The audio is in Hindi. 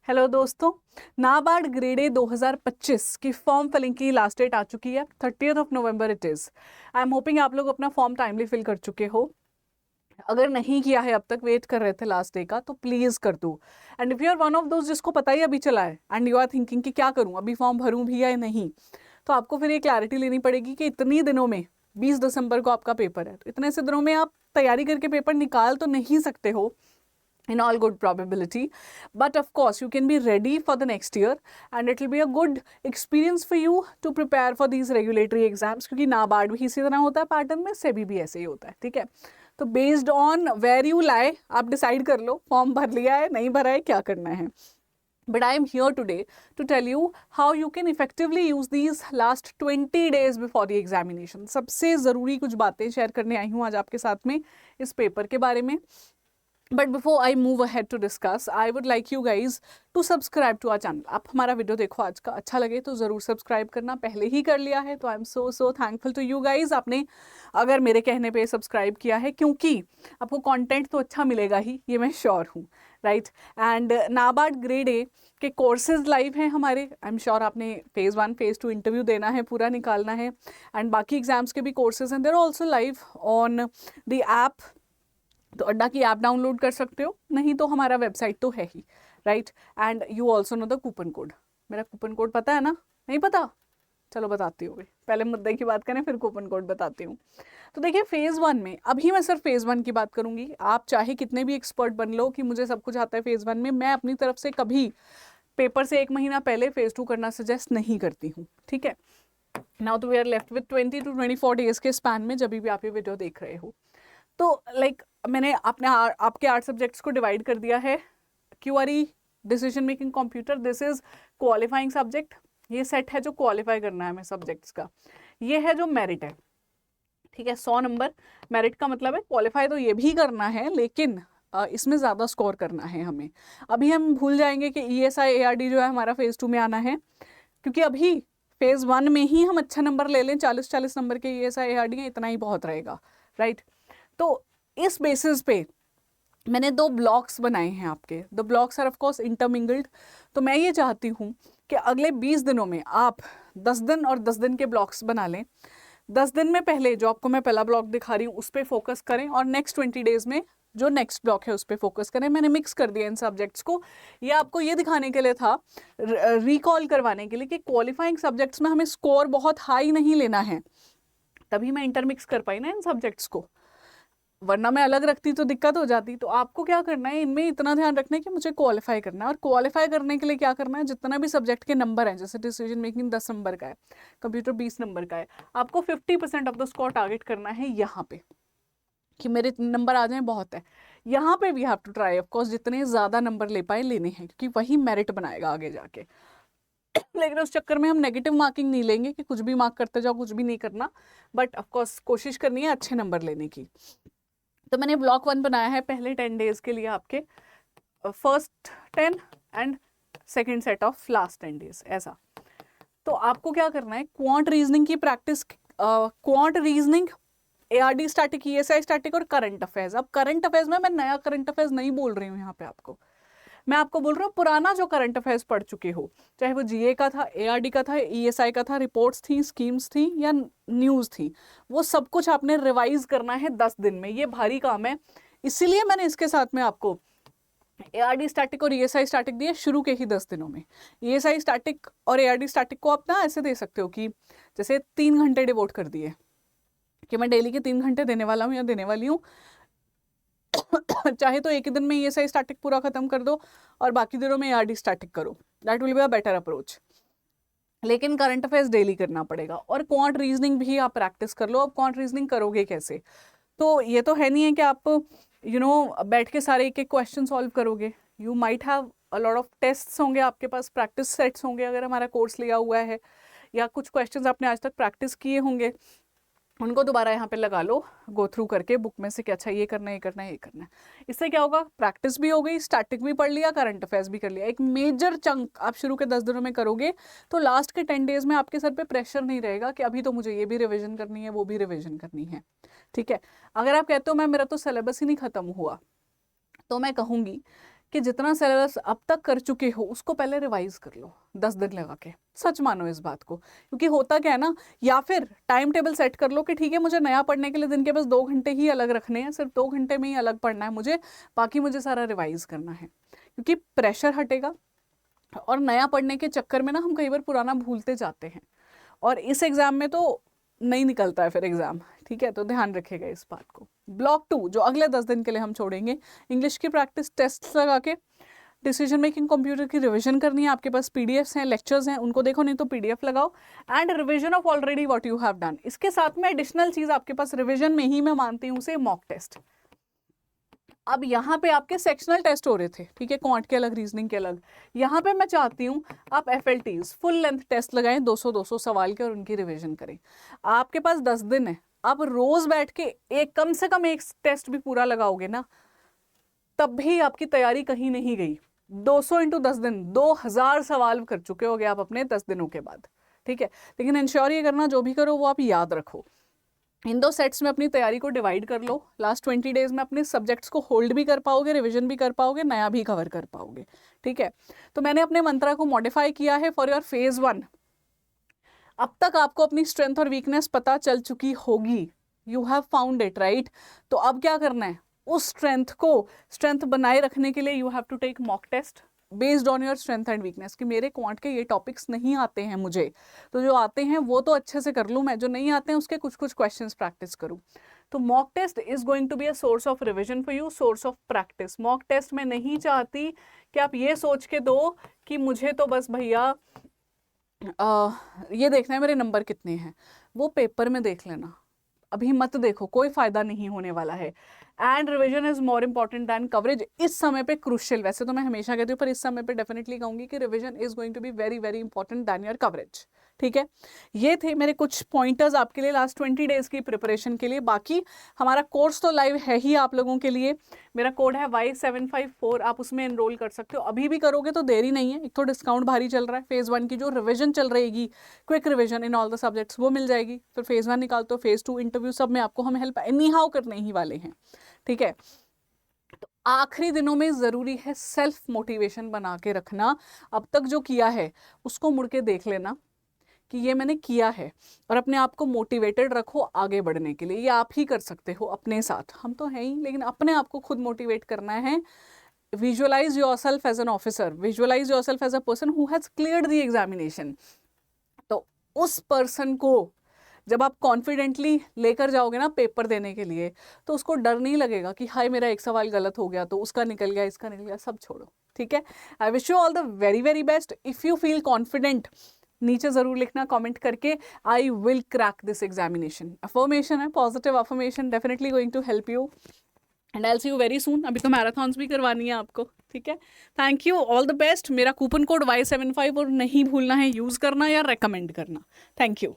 हेलो दोस्तों, नाबार्ड ग्रेड ए 2025 की फॉर्म फिलिंग की लास्ट डेट आ चुकी है। 30th November it is. I am hoping आप लोग अपना फॉर्म टाइमली फिल कर चुके हो। अगर नहीं किया है, अब तक वेट कर रहे थे लास्ट डे का, तो प्लीज़ कर दो। And if you are one of those जिसको पता ही अभी चला है एंड यू आर थिंकिंग कि क्या करूँ, अभी फॉर्म भरूँ भी या नहीं, तो आपको फिर ये क्लैरिटी लेनी पड़ेगी कि इतनी दिनों में 20 दिसंबर को आपका पेपर है, तो इतने से दिनों में आप तैयारी करके पेपर निकाल तो नहीं सकते हो in all good probability, but of course you can be ready for the next year and it will be a good experience for you to prepare for these regulatory exams, क्योंकि नाबार्ड भी इसी तरह होता है पैटर्न में, सेबी भी ऐसे ही होता है। ठीक है, तो based on where you lie आप डिसाइड कर लो फॉर्म भर लिया है नहीं भरा है, क्या करना है। But I am here today to tell you how you can effectively use these last 20 days before the examination। सबसे ज़रूरी कुछ बातें शेयर करने आई हूँ आज आपके साथ में इस पेपर के बारे में। But before I move ahead to discuss, I would like you guys to subscribe to our channel. आप हमारा वीडियो देखो आज का, अच्छा लगे तो ज़रूर सब्सक्राइब करना। पहले ही कर लिया है तो I am so thankful to you guys, आपने अगर मेरे कहने पे सब्सक्राइब किया है, क्योंकि आपको कंटेंट तो अच्छा मिलेगा ही, ये मैं श्योर हूँ। Right, and NABARD grade A के कोर्सेज लाइव हैं हमारे। आई एम श्योर आपने फेज़ 1 फेज़ 2 इंटरव्यू देना है, पूरा निकालना है, एंड बाकी एग्जाम्स के भी कोर्सेज हैं, देर also live on the app. तो अड्डा की ऐप डाउनलोड कर सकते हो, नहीं तो हमारा वेबसाइट तो है ही। Right, and you also know the coupon code. मेरा कूपन कोड पता है ना? नहीं पता? चलो बताती हूँ, पहले मुद्दे की बात करें फिर कूपन कोड बताती हूँ। तो देखिए, फेज़ 1 में अभी मैं सिर्फ फेज़ 1 की बात करूंगी। आप चाहे कितने भी एक्सपर्ट बन लो कि मुझे सब कुछ आता है फेज़ 1 में, मैं अपनी तरफ से कभी पेपर से 1 महीना पहले फेज़ 2 करना सजेस्ट नहीं करती हूँ। ठीक है, नाउ तो we are left with 20 to 24 days के स्पैन में जब भी आप ये वीडियो देख रहे हो। तो मैंने अपने आपके 8 सब्जेक्ट्स को डिवाइड कर दिया है। QRE, decision making, computer, this is qualifying subject. ये सेट है जो क्वालिफाई करना है हमें सब्जेक्ट्स का। ये है जो मेरिट है। ठीक है, 100 नंबर मेरिट का मतलब है। क्वालिफाई तो ये भी करना है, लेकिन इसमें ज़्यादा स्कोर करना है हमें। अभी हम भूल जाएंगे कि ESI ARD जो है हमारा फेज़ 2 में आना है, क्योंकि अभी फेज़ 1 में ही हम अच्छा नंबर ले लें, 40 नंबर के ESI ARD हैं, इतना ही बहुत रहेगा। राइट, तो इस बेसिस पे मैंने 2 ब्लॉक्स बनाए हैं आपके। The blocks are of course intermingled. तो मैं ये चाहती हूँ कि अगले 20 दिनों में आप 10 दिन और 10 दिन के ब्लॉक्स बना लें। 10 दिन में पहले जो आपको मैं पहला ब्लॉक दिखा रही हूँ उस पर फोकस करें, और नेक्स्ट 20 डेज में जो नेक्स्ट ब्लॉक है उस पर फोकस करें। मैंने मिक्स कर दिया इन सब्जेक्ट्स को। ये आपको ये दिखाने के लिए था, रिकॉल करवाने के लिए, कि क्वालिफाइंग सब्जेक्ट्स में हमें स्कोर बहुत हाई नहीं लेना है। तभी मैं इंटरमिक्स कर पाई ना इन सब्जेक्ट्स को, वरना मैं अलग रखती तो दिक्कत हो जाती। तो आपको क्या करना है, इनमें इतना ध्यान रखना है कि मुझे क्वालिफाई करना है। और क्वालिफाई करने के लिए क्या करना है, जितना भी सब्जेक्ट के नंबर हैं, जैसे डिसीजन मेकिंग 10 नंबर का है, कंप्यूटर 20 नंबर का है, आपको 50% ऑफ द स्कोर टारगेट करना है यहाँ पे, कि मेरे नंबर आ जाएं बहुत है। यहाँ पे we have to try of course जितने ज़्यादा नंबर ले पाए लेने हैं, क्योंकि वही मेरिट बनाएगा आगे जाके। लेकिन उस चक्कर में हम नेगेटिव मार्किंग नहीं लेंगे कि कुछ भी मार्क करते जाओ, कुछ भी नहीं करना, बट ऑफकोर्स कोशिश करनी है अच्छे नंबर लेने की। तो मैंने ब्लॉक 1 बनाया है पहले 10 डेज के लिए, आपके first 10 and second set of last 10 days ऐसा। तो आपको क्या करना है, क्वांट रीजनिंग की practice, quant reasoning, ARD static, ESI static और करंट अफेयर्स। अब करंट अफेयर्स में मैं नया करंट अफेयर्स नहीं बोल रही हूँ यहाँ पे आपको, मैं आपको बोल रहा हूँ पुराना जो करंट अफेयर्स पढ़ चुके हो, चाहे वो GA का था, ARD का था, ESI का था, रिपोर्ट्स थी, स्कीम्स थी या न्यूज़ थी, वो सब कुछ आपने रिवाइज करना है 10 दिन में। ये भारी काम है, इसीलिए मैंने इसके साथ में आपको ARD स्टैटिक और ESI स्टैटिक दिए शुरू के ही 10 दिनों में। ESI स्टैटिक और ARD स्टैटिक को आप ना ऐसे दे सकते हो कि जैसे 3 घंटे डिवोट कर दिए, कि मैं डेली के 3 घंटे देने वाला हूँ या देने वाली हूँ। चाहे तो एक ही दिन में ESI स्टैटिक पूरा खत्म कर दो और बाकी दिनों में ARD स्टैटिक करो, that will be a better approach. लेकिन करंट अफेयर्स डेली करना पड़ेगा, और क्वांट रीजनिंग भी आप प्रैक्टिस कर लो। अब क्वांट रीजनिंग करोगे कैसे, तो ये तो है नहीं है कि आप बैठ के सारे एक एक क्वेश्चन सॉल्व करोगे। You might have a lot of tests होंगे आपके पास, प्रैक्टिस सेट्स होंगे अगर हमारा कोर्स लिया हुआ है, या कुछ क्वेश्चंस आपने आज तक प्रैक्टिस किए होंगे, उनको दोबारा यहाँ पे लगा लो गो थ्रू करके बुक में से कि अच्छा ये करना है, ये करना है, ये करना है। इससे क्या होगा, प्रैक्टिस भी हो गई, स्टैटिक भी पढ़ लिया, करंट अफेयर्स भी कर लिया। एक मेजर चंक आप शुरू के 10 दिनों में करोगे तो लास्ट के 10 डेज में आपके सर पे प्रेशर नहीं रहेगा कि अभी तो मुझे ये भी रिविजन करनी है, वो भी रिविजन करनी है। ठीक है, अगर आप कहते हो मैम मेरा तो सिलेबस ही नहीं खत्म हुआ, तो मैं कहूँगी कि जितना सिलेबस अब तक कर चुके हो उसको पहले रिवाइज कर लो 10 दिन लगा के। सच मानो इस बात को, क्योंकि होता क्या है ना, या फिर टाइम टेबल सेट कर लो कि ठीक है मुझे नया पढ़ने के लिए दिन के बस 2 घंटे ही अलग रखने हैं, सिर्फ 2 घंटे में ही अलग पढ़ना है मुझे, बाकी मुझे सारा रिवाइज करना है, क्योंकि प्रेशर हटेगा। और नया पढ़ने के चक्कर में ना हम कई बार पुराना भूलते जाते हैं, और इस एग्जाम में तो नहीं निकलता है फिर एग्जाम, ठीक है, तो ध्यान रखिएगा इस बात को। ब्लॉक 2 जो अगले 10 दिन के लिए हम छोड़ेंगे, इंग्लिश की प्रैक्टिस टेस्ट लगा के डिसीजन मेकिंग कंप्यूटर की रिवीजन करनी है। आपके पास पीडीएफ्स हैं, लेक्चर्स हैं, उनको देखो, नहीं तो पीडीएफ लगाओ, and revision of already what you have done. इसके साथ में एडिशनल चीज आपके पास रिवीजन में ही मैं मानती हूँ उसे मॉक टेस्ट। अब यहाँ पे आपके सेक्शनल टेस्ट हो रहे थे, ठीक है, क्वांट के अलग, रीजनिंग के अलग, यहाँ पे मैं चाहती हूँ आप FLTs फुल लेंथ टेस्ट लगाएं 200-200 सवाल के और उनकी रिवीजन करें। आपके पास 10 दिन है, आप रोज बैठ के एक कम से कम एक टेस्ट भी पूरा लगाओगे ना, तब भी आपकी तैयारी कहीं नहीं गई। 200 × 10 दिन 2000 सवाल कर चुके होगे आप अपने 10 दिनों के बाद, ठीक है। लेकिन इंश्योर ये करना जो भी करो वो आप याद रखो। इन 2 सेट्स में अपनी तैयारी को डिवाइड कर लो। लास्ट 20 डेज में अपने सब्जेक्ट्स को होल्ड भी कर पाओगे, रिवीजन भी कर पाओगे, नया भी कवर कर पाओगे, ठीक है। तो मैंने अपने मंत्रा को मॉडिफाई किया है फॉर योर फेज 1। अब तक आपको अपनी स्ट्रेंथ और वीकनेस पता चल चुकी होगी, you have found it, right. तो अब क्या करना है, उस स्ट्रेंथ बनाए रखने के लिए you have to take mock test based on your strength and weakness, कि मेरे क्वांट के ये टॉपिक्स नहीं आते हैं मुझे, तो जो आते हैं वो तो अच्छे से कर लूँ मैं, जो नहीं आते हैं उसके कुछ कुछ क्वेश्चंस प्रैक्टिस करूँ। तो mock test is going to be a source of revision for you, source of practice. Mock test में नहीं चाहती कि आप ये सोच के दो कि मुझे तो बस भैया ये देखना है मेरे नंबर कितने हैं, वो पेपर में देख लेना, अभी मत देखो, कोई फायदा नहीं होने वाला है। And revision is more important than coverage इस समय पे, क्रूशियल। वैसे तो मैं हमेशा कहती हूँ, पर इस समय पे डेफिनेटली कहूंगी कि revision is going to be very very important than your coverage, ठीक है। ये थे मेरे कुछ पॉइंटर्स आपके लिए लास्ट 20 डेज की प्रिपरेशन के लिए। बाकी हमारा कोर्स तो लाइव है ही आप लोगों के लिए, मेरा कोड है Y754, आप उसमें एनरोल कर सकते हो, अभी भी करोगे तो देरी नहीं है। एक तो डिस्काउंट भारी चल रहा है, फेज 1 की जो रिविजन चल रहेगी, quick revision in all the subjects, वो मिल जाएगी। फिर फेज 1 निकालते हो, फेज 2 इंटरव्यू, सब में आपको हम हेल्प एनी हाउ करने ही वाले हैं, ठीक है। तो आखिरी दिनों में जरूरी है सेल्फ मोटिवेशन बना के रखना। अब तक जो किया है उसको मुड़ के देख लेना कि ये मैंने किया है, और अपने आप को मोटिवेटेड रखो आगे बढ़ने के लिए। ये आप ही कर सकते हो अपने साथ, हम तो हैं ही, लेकिन अपने आप को खुद मोटिवेट करना है। Visualize yourself as an officer, visualize yourself as a person who has cleared the examination. तो उस पर्सन को जब आप कॉन्फिडेंटली लेकर जाओगे ना पेपर देने के लिए, तो उसको डर नहीं लगेगा कि हाय मेरा एक सवाल गलत हो गया तो उसका निकल गया, इसका निकल गया, सब छोड़ो, ठीक है। I wish you all the very very best. If you feel confident, नीचे जरूर लिखना कमेंट करके, I will crack this examination. Affirmation है, positive affirmation, definitely going to help you, and I will see you very soon. अभी तो मैराथन्स भी करवानी है आपको, ठीक है। Thank you, all the best. मेरा कूपन कोड Y75 और नहीं भूलना है यूज़ करना या रेकमेंड करना। Thank you.